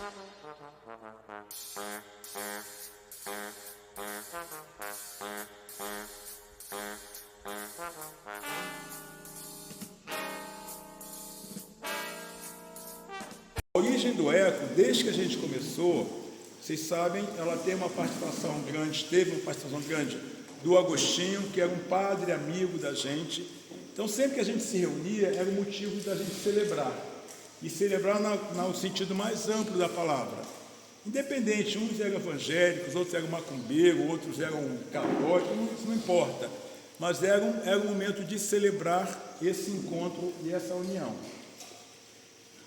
A origem do eco, desde que a gente começou, vocês sabem, ela tem uma participação grande, teve uma participação grande do Agostinho, que era um padre amigo da gente. Então, sempre que a gente se reunia, era o motivo da gente celebrar. E celebrar no sentido mais amplo da palavra. Independente, uns eram evangélicos, outros eram macumbeiros, outros eram católicos, isso não importa. Mas era um momento de celebrar esse encontro e essa união.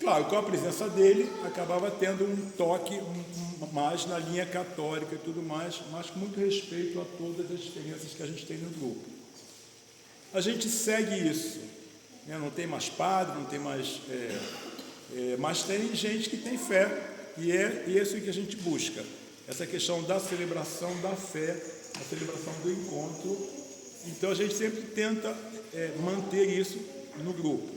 Claro, com a presença dele, acabava tendo um toque mais na linha católica e tudo mais, mas com muito respeito a todas as diferenças que a gente tem no grupo. A gente segue isso, né? Não tem mais padre, não tem mais... mas tem gente que tem fé, e é isso que a gente busca. Essa questão da celebração da fé, a celebração do encontro. Então, a gente sempre tenta manter isso no grupo.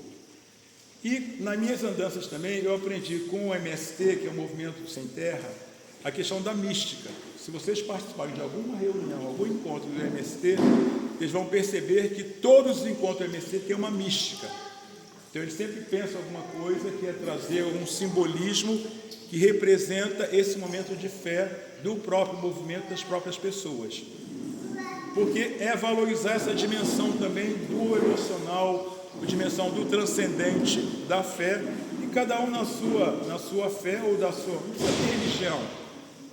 E nas minhas andanças também, eu aprendi com o MST, que é o Movimento Sem Terra, a questão da mística. Se vocês participarem de alguma reunião, algum encontro do MST, vocês vão perceber que todos os encontros do MST têm uma mística. Então, eles sempre pensam alguma coisa que é trazer um simbolismo que representa esse momento de fé do próprio movimento, das próprias pessoas. Porque é valorizar essa dimensão também do emocional, a dimensão do transcendente, da fé, e cada um na sua fé ou da sua religião.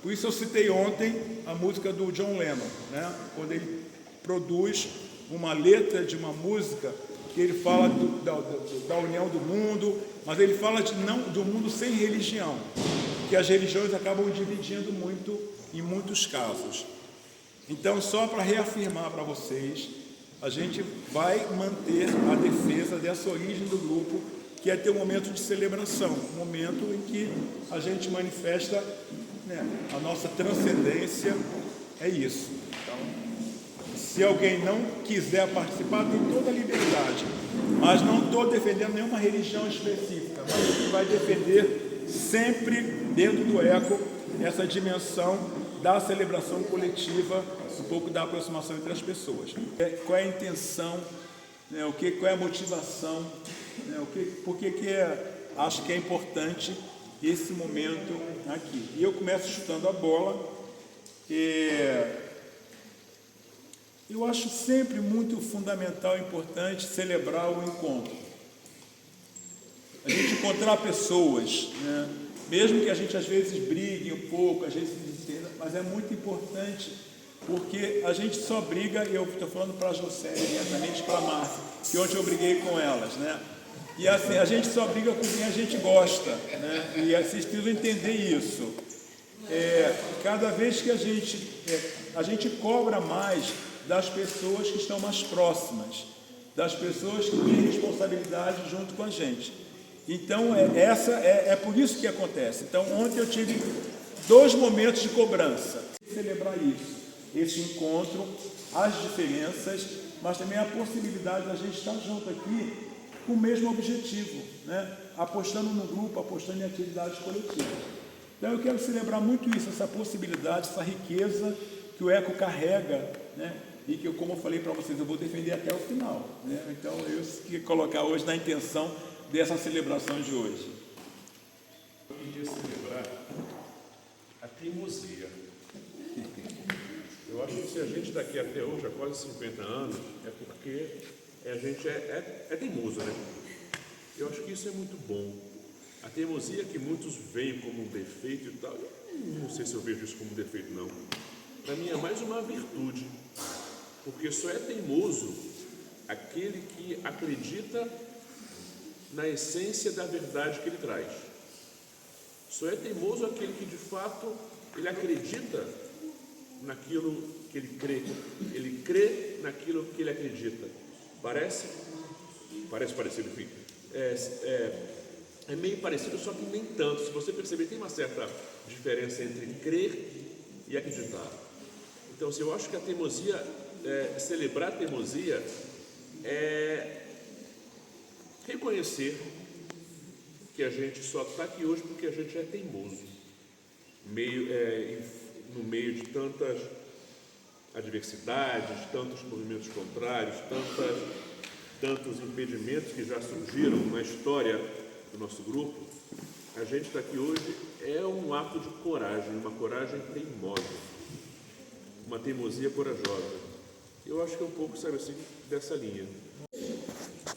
Por isso eu citei ontem a música do John Lennon, né? Quando ele produz uma letra de uma música que ele fala da união do mundo, mas ele fala do mundo sem religião, que as religiões acabam dividindo muito em muitos casos. Então, só para reafirmar para vocês, a gente vai manter a defesa dessa origem do grupo, que é ter um momento de celebração, um momento em que a gente manifesta, né, a nossa transcendência, é isso. Então, se alguém não quiser participar, tem toda a liberdade, mas não estou defendendo nenhuma religião específica, mas a gente vai defender sempre, dentro do ECO, essa dimensão da celebração coletiva, um pouco da aproximação entre as pessoas. Qual é a intenção, né, qual é a motivação, né, por que acho que é importante esse momento aqui. E eu começo chutando a bola. Eu acho sempre muito fundamental e importante celebrar o encontro. A gente encontrar pessoas, né? Mesmo que a gente às vezes brigue um pouco, às vezes se entenda, mas é muito importante, porque a gente só briga, e eu estou falando para a José, diretamente para a Márcia, que ontem eu briguei com elas, né? E assim, a gente só briga com quem a gente gosta, né? E vocês precisam entender isso. Cada vez que a gente cobra mais das pessoas que estão mais próximas, das pessoas que têm responsabilidade junto com a gente. Então, é por isso que acontece. Então, ontem eu tive 2 momentos de cobrança. Celebrar isso, esse encontro, as diferenças, mas também a possibilidade da gente estar junto aqui com o mesmo objetivo, né? Apostando no grupo, apostando em atividades coletivas. Então, eu quero celebrar muito isso, essa possibilidade, essa riqueza que o ECO carrega, né? E que, como eu falei para vocês, eu vou defender até o final, né? Então, eu queria colocar hoje na intenção dessa celebração de hoje. Eu queria celebrar a teimosia. Eu acho que se a gente daqui até hoje, há quase 50 anos, é porque a gente é teimoso, né? Eu acho que isso é muito bom. A teimosia que muitos veem como um defeito e tal, eu não sei se eu vejo isso como um defeito, não. Para mim é mais uma virtude, porque só é teimoso aquele que acredita na essência da verdade que ele traz. Só é teimoso aquele que, de fato, ele acredita naquilo que ele crê naquilo que ele acredita. Parece parecido, enfim. É meio parecido, só que nem tanto. Se você perceber, tem uma certa diferença entre crer e acreditar. Então, eu acho que a teimosia, celebrar a teimosia é reconhecer que a gente só está aqui hoje porque a gente é teimoso, no meio de tantas adversidades, tantos movimentos contrários, tantos impedimentos que já surgiram na história do nosso grupo. A gente está aqui hoje é um ato de coragem, uma coragem teimosa, uma teimosia corajosa. Eu acho que é um pouco, sabe assim, dessa linha.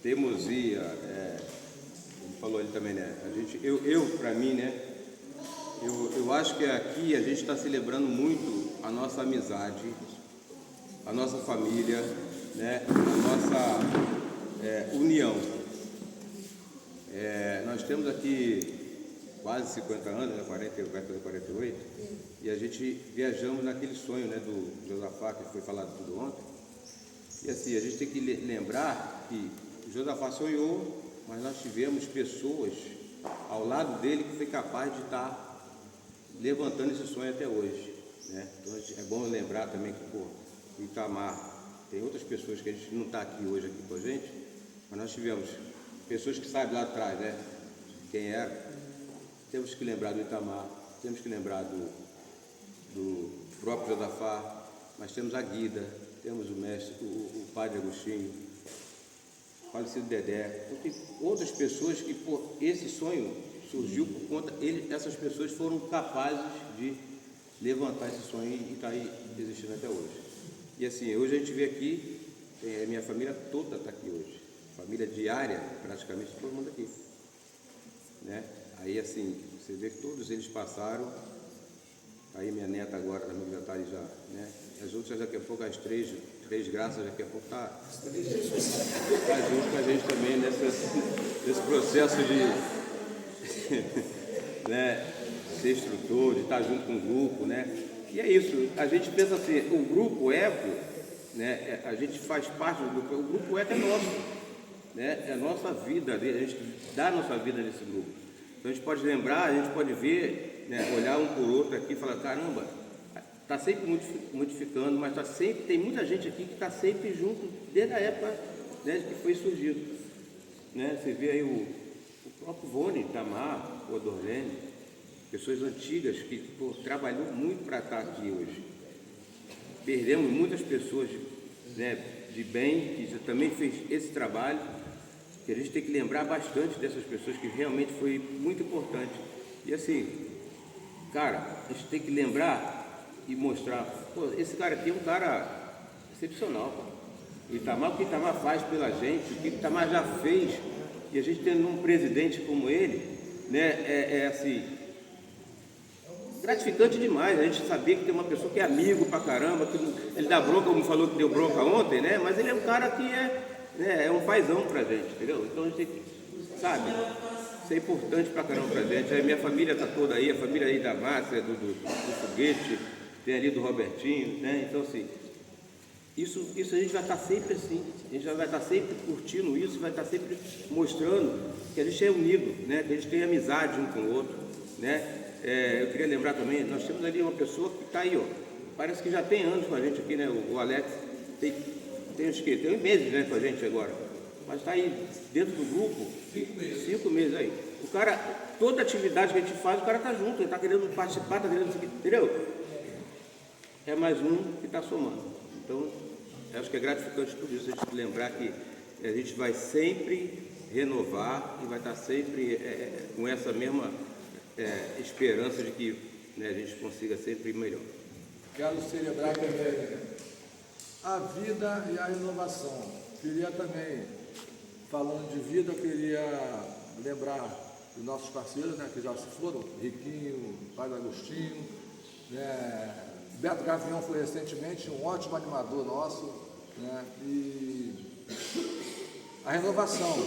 Teimosia, ele falou ali também, né? Para mim, né? Eu acho que aqui a gente está celebrando muito a nossa amizade, a nossa família, né? A nossa união. Nós temos aqui quase 50 anos, né? 40, vai fazer 48, e a gente viajamos naquele sonho, né? Do Josafá, que foi falado tudo ontem. E assim, a gente tem que lembrar que o Josafá sonhou, mas nós tivemos pessoas ao lado dele que foi capaz de estar levantando esse sonho até hoje, né? Então é bom lembrar também que, o Itamar, tem outras pessoas que a gente não está aqui hoje aqui com a gente, mas nós tivemos pessoas que sabem lá atrás, né? Quem era. Temos que lembrar do Itamar, temos que lembrar do próprio Josafá, mas temos a Guida, temos o mestre, o padre Agostinho, o falecido Dedé. Então, tem outras pessoas que, esse sonho surgiu por conta, essas pessoas foram capazes de levantar esse sonho e está aí existindo até hoje. E assim, hoje a gente vê aqui, a minha família toda está aqui hoje, família diária, praticamente todo mundo aqui, né? Aí assim, você vê que todos eles passaram, aí minha neta agora também já está aí já, né? As outras daqui a pouco, as três graças, daqui a pouco está junto com a gente também nesse processo de né, ser instrutor, de estar junto com o grupo, né? E é isso, a gente pensa assim, o grupo ECO, né, a gente faz parte do grupo, o grupo ECO é nosso, né? É a nossa vida, a gente dá a nossa vida nesse grupo. Então a gente pode lembrar, a gente pode ver, né, olhar um por outro aqui e falar, caramba, está sempre modificando, mas tem muita gente aqui que está sempre junto, desde a época, né, que foi surgido. Né? Você vê aí o próprio Vone, Itamar, o Adorlene, pessoas antigas que trabalhou muito para estar aqui hoje. Perdemos muitas pessoas, né, de bem, que também fez esse trabalho, que a gente tem que lembrar bastante dessas pessoas, que realmente foi muito importante. E assim, cara, a gente tem que lembrar e mostrar, esse cara aqui é um cara excepcional, pô. O que o Itamar faz pela gente, o que o Itamar já fez, e a gente tendo um presidente como ele, né, assim, gratificante demais, a gente saber que tem uma pessoa que é amigo pra caramba, que ele dá bronca, como falou que deu bronca ontem, né, mas ele é um cara que é um paizão pra gente, entendeu? Então a gente tem que, sabe, isso é importante pra caramba pra gente. A minha família tá toda aí, a família aí da Márcia, do Foguete, tem ali do Robertinho, né? Então assim, isso a gente vai estar sempre assim, a gente vai estar sempre curtindo isso, vai estar sempre mostrando que a gente é unido, né? Que a gente tem amizade um com o outro, né? Eu queria lembrar também, nós temos ali uma pessoa que está aí, ó, parece que já tem anos com a gente aqui, né? O Alex tem uns meses, né, com a gente agora, mas está aí dentro do grupo, 5 meses aí. O cara, toda atividade que a gente faz, o cara está junto, ele está querendo participar, está querendo, entendeu? É mais um que está somando. Então, acho que é gratificante tudo isso, a gente lembrar que a gente vai sempre renovar e vai estar sempre com essa mesma esperança de que, né, a gente consiga sempre ir melhor. Quero celebrar também a vida e a renovação. Queria também, falando de vida, queria lembrar dos nossos parceiros, né, que já se foram, Riquinho, Padre Agostinho, né, Beto Gavião foi recentemente um ótimo animador nosso, né, e a renovação,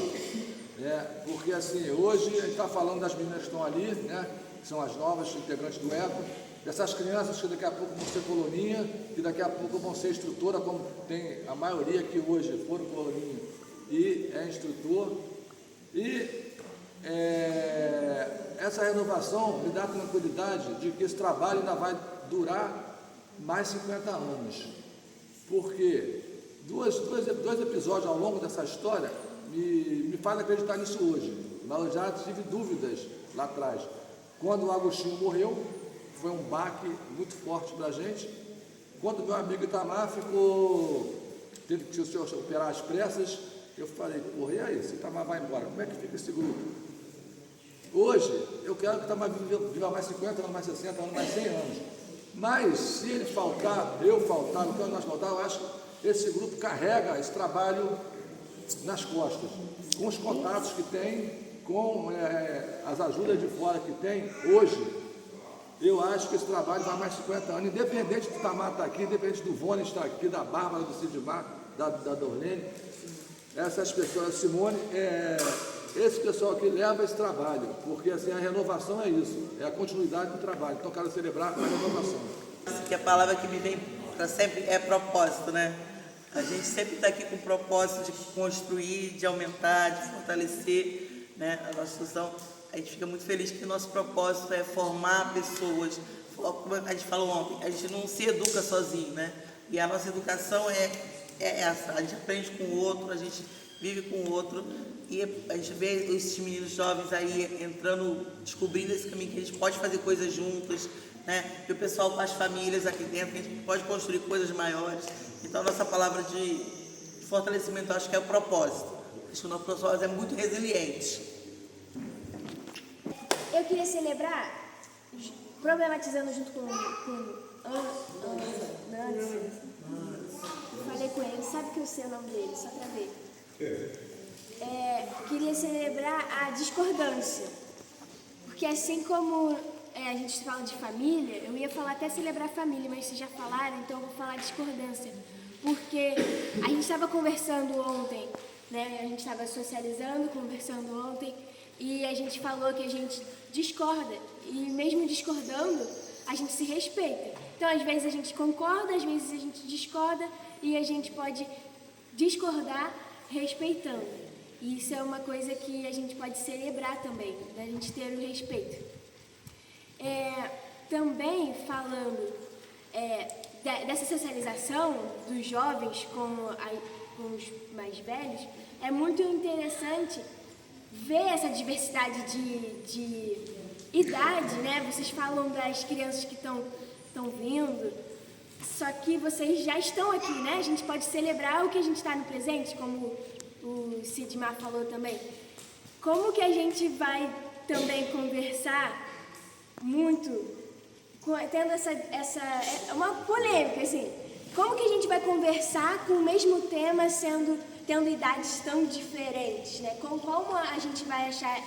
né, porque assim, hoje a gente está falando das meninas que estão ali, né, que são as novas integrantes do ECO, dessas crianças que daqui a pouco vão ser coloninha, que daqui a pouco vão ser instrutora, como tem a maioria que hoje foram coloninha e é instrutor. E essa renovação me dá tranquilidade de que esse trabalho ainda vai durar mais 50 anos, porque dois episódios ao longo dessa história me fazem acreditar nisso hoje. mas eu já tive dúvidas lá atrás. Quando o Agostinho morreu, foi um baque muito forte para a gente. Quando meu amigo Itamar teve que se operar às pressas, eu falei, porra, e aí, se Itamar vai embora, como é que fica esse grupo? Hoje, eu quero que Itamar viva mais 50 anos, mais 60 anos, mais 100 anos. Mas, se ele faltar, eu faltar, então nós faltar, eu acho que esse grupo carrega esse trabalho nas costas, com os contatos que tem, com as ajudas de fora que tem. Hoje, eu acho que esse trabalho vai mais 50 anos, independente do Itamar estar aqui, independente do Vônei estar aqui, da Bárbara, do Sidmar, da Dorlene, essas pessoas, a Simone, esse pessoal aqui leva esse trabalho, porque assim, a renovação é isso, é a continuidade do trabalho. Então, quero celebrar a renovação. Que a palavra que me vem para sempre é propósito, né? A gente sempre está aqui com o propósito de construir, de aumentar, de fortalecer, né, a nossa instituição. A gente fica muito feliz que o nosso propósito é formar pessoas. Como a gente falou ontem, a gente não se educa sozinho, né? E a nossa educação é essa. A gente aprende com o outro, a gente vive com o outro. E a gente vê esses meninos jovens aí entrando, descobrindo esse caminho que a gente pode fazer coisas juntos, né? E o pessoal com as famílias aqui dentro, que a gente pode construir coisas maiores. Então, a nossa palavra de fortalecimento, eu acho que é o propósito. Acho que o nosso propósito é muito resiliente. Eu queria celebrar, problematizando junto com Nancy. Falei com ele, sabe que eu sei o nome dele, só pra ver. Queria celebrar a discordância. Porque assim como a gente fala de família, eu ia falar até celebrar família, mas vocês já falaram, então eu vou falar discordância. Porque a gente estava conversando ontem, né? A gente estava socializando, conversando ontem, e a gente falou que a gente discorda. E mesmo discordando, a gente se respeita. Então, às vezes a gente concorda, às vezes a gente discorda, e a gente pode discordar respeitando. E isso é uma coisa que a gente pode celebrar também, da gente ter o respeito. Também falando dessa socialização dos jovens com os mais velhos, é muito interessante ver essa diversidade de idade, né? Vocês falam das crianças que estão vindo, só que vocês já estão aqui, né? A gente pode celebrar o que a gente está no presente, como o Sidmar falou também. Como que a gente vai também conversar muito, tendo uma polêmica, assim, como que a gente vai conversar com o mesmo tema tendo idades tão diferentes, né? Como a gente vai achar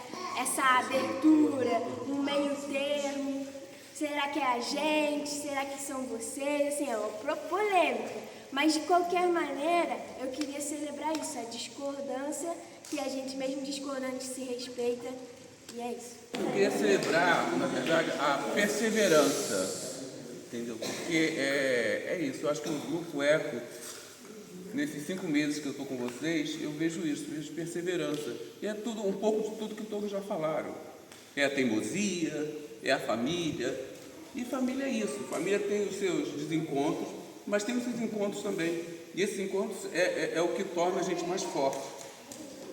essa abertura, um meio termo? Será que é a gente? Será que são vocês? Assim, é uma polêmica. Mas, de qualquer maneira, eu queria celebrar isso, a discordância, que a gente, mesmo discordante, se respeita. E é isso. Eu queria celebrar, na verdade, a perseverança, entendeu? Porque é isso, eu acho que no Grupo Eco, nesses 5 meses que eu estou com vocês, eu vejo isso, vejo perseverança. E é tudo, um pouco de tudo que todos já falaram. É a teimosia, é a família. E família é isso, família tem os seus desencontros, mas tem os seus encontros também. E esses encontros é o que torna a gente mais forte.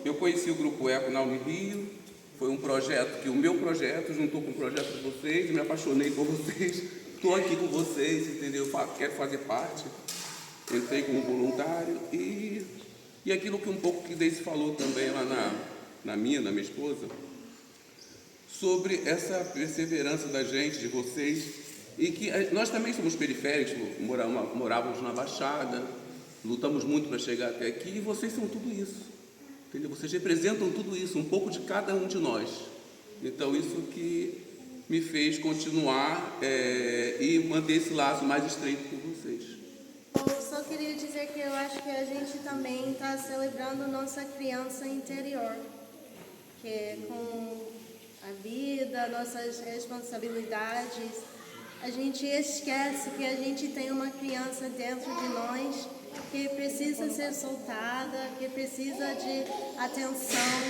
Eu conheci o Grupo Eco na Unirio, foi um projeto que o meu projeto juntou com o projeto de vocês, me apaixonei por vocês, estou aqui com vocês, entendeu? Quero fazer parte, entrei como voluntário e aquilo que um pouco que Deise falou também lá na minha esposa, sobre essa perseverança da gente, de vocês, e que nós também somos periféricos, morávamos na Baixada, lutamos muito para chegar até aqui, e vocês são tudo isso. Entendeu? Vocês representam tudo isso, um pouco de cada um de nós. Então, isso que me fez continuar e manter esse laço mais estreito com vocês. Eu só queria dizer que eu acho que a gente também está celebrando nossa criança interior, que com a vida, nossas responsabilidades, a gente esquece que a gente tem uma criança dentro de nós que precisa ser soltada, que precisa de atenção,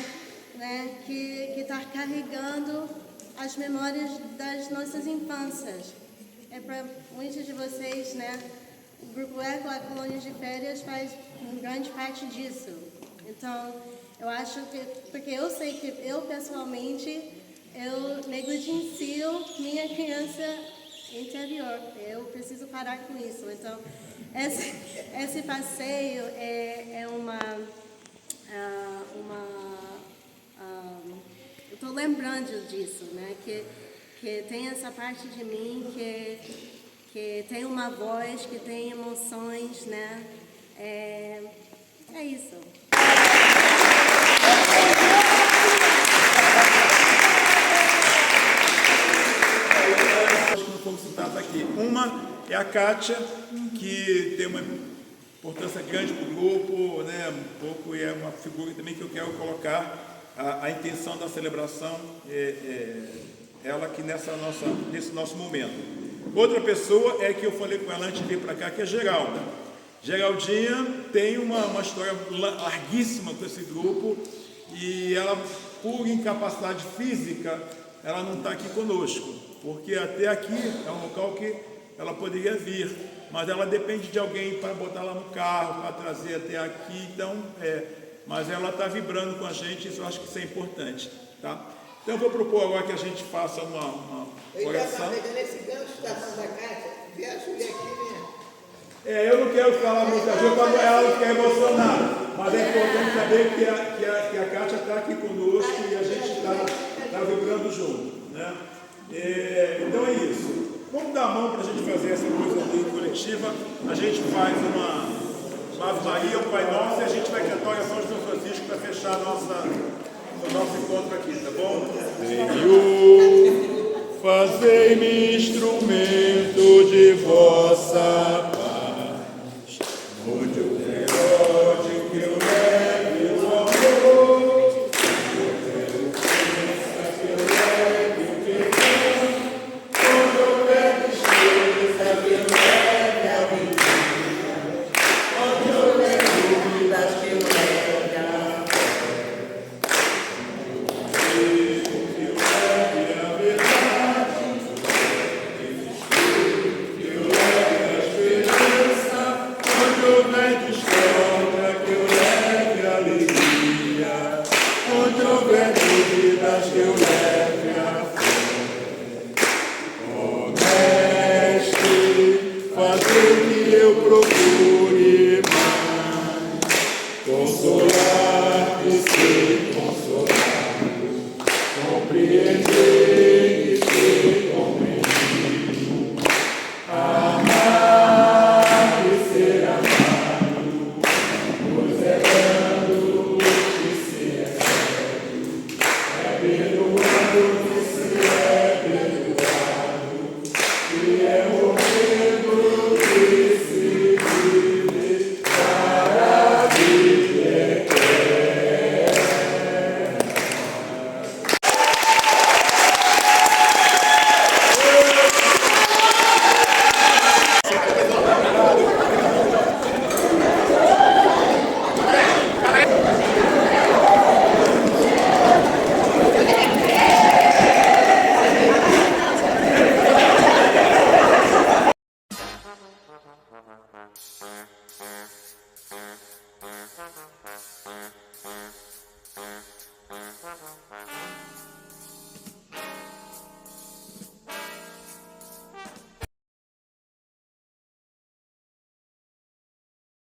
né? Que está carregando as memórias das nossas infâncias. Para muitos de vocês, né? O Grupo Eco, a Colônia de Férias, faz grande parte disso. Então, Eu acho que, porque eu sei que eu pessoalmente, eu negligencio minha criança interior. Eu preciso parar com isso. Então, esse passeio é eu estou lembrando disso, né? Que tem essa parte de mim que tem uma voz, que tem emoções, né? É isso. Que não foram citadas aqui. Uma é a Kátia, que tem uma importância grande para o grupo, né? Um pouco, e é uma figura também que eu quero colocar a intenção da celebração, ela aqui nesse nosso momento. Outra pessoa é que eu falei com ela antes de vir para cá, que é Geralda. Geraldinha tem uma história larguíssima com esse grupo e ela, por incapacidade física, ela não está aqui conosco, porque até aqui é um local que ela poderia vir, mas ela depende de alguém para botar ela no carro, para trazer até aqui, então, mas ela está vibrando com a gente, isso eu acho que isso é importante, tá? Então eu vou propor agora que a gente faça uma oração. Pegando esse gancho da mão da Kátia, vê a Júlia aqui, né? Eu não quero falar muita coisa quando ela ficar emocionada, mas é importante saber que a Kátia está aqui conosco e a gente está vibrando junto, né? Então é isso. Vamos dar a mão para a gente fazer essa coisa aqui coletiva. A gente faz uma Ave Maria, o Pai Nosso, e a gente vai cantar a oração de São Francisco para fechar o nosso encontro aqui, tá bom? Senhor, fazei-me instrumento de vossa